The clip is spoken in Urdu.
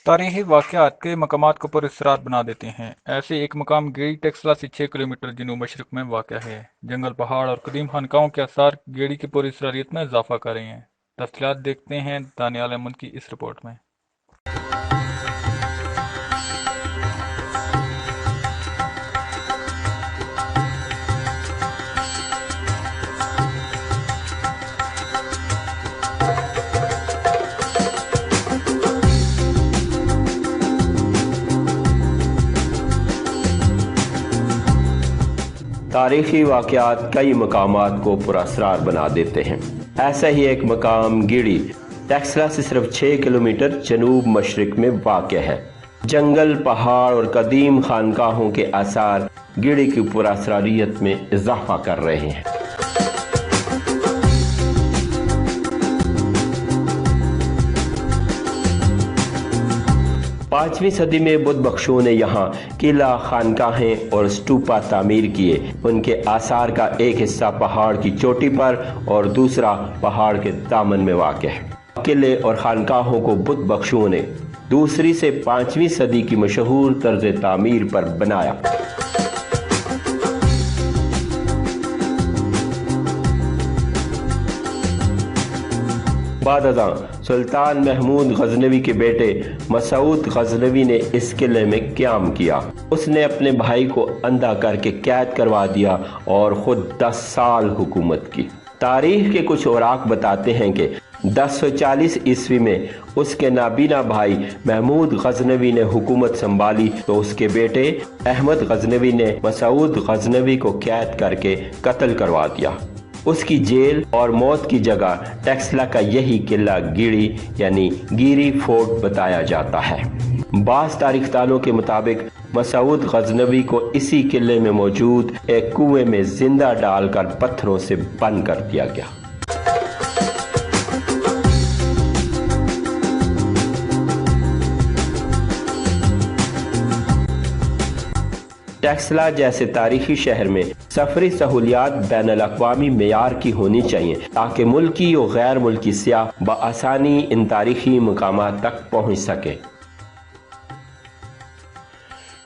تاریخی واقعات کئی مقامات کو پراسرار بنا دیتے ہیں۔ ایسے ایک مقام گیڑی ٹیکسلا سے 6 کلومیٹر جنوب مشرق میں واقع ہے۔ جنگل، پہاڑ اور قدیم خانقاہوں کے آثار گیڑی کی پراسراریت میں اضافہ کر رہے ہیں۔ تفصیلات دیکھتے ہیں دانیال احمد کی اس رپورٹ میں۔ تاریخی واقعات کئی مقامات کو پراسرار بنا دیتے ہیں۔ ایسا ہی ایک مقام گیڑی ٹیکسلا سے صرف 6 کلومیٹر جنوب مشرق میں واقع ہے۔ جنگل، پہاڑ اور قدیم خانقاہوں کے آثار گیڑی کی پراسراریت میں اضافہ کر رہے ہیں۔ 5ویں صدی میں بدھ بخشوں نے یہاں قلعہ، خانقاہیں اور اسٹوپا تعمیر کیے۔ ان کے آثار کا ایک حصہ پہاڑ کی چوٹی پر اور دوسرا پہاڑ کے دامن میں واقع ہے۔ قلعے اور خانقاہوں کو بدھ بخشوں نے 2 سے 5ویں صدی کی مشہور طرز تعمیر پر بنایا۔ بعد ازاں سلطان محمود غزنوی کے بیٹے مسعود غزنوی نے اس قلعے میں قیام کیا۔ اس نے اپنے بھائی کو اندھا کر کے قید کروا دیا اور خود 10 سال حکومت کی۔ تاریخ کے کچھ اوراق بتاتے ہیں کہ 1040 عیسوی میں اس کے نابینا بھائی محمود غزنوی نے حکومت سنبھالی تو اس کے بیٹے احمد غزنوی نے مسعود غزنوی کو قید کر کے قتل کروا دیا۔ اس کی جیل اور موت کی جگہ ٹیکسلا کا یہی قلعہ گیڑی یعنی گیری فورٹ بتایا جاتا ہے۔ بعض تاریخ دانوں کے مطابق مسعود غزنوی کو اسی قلعے میں موجود ایک کنویں میں زندہ ڈال کر پتھروں سے بند کر دیا گیا۔ ٹیکسلا جیسے تاریخی شہر میں سفری سہولیات بین الاقوامی معیار کی ہونی چاہیے تاکہ ملکی و غیر ملکی سیاح بآسانی ان تاریخی مقامات تک پہنچ سکے۔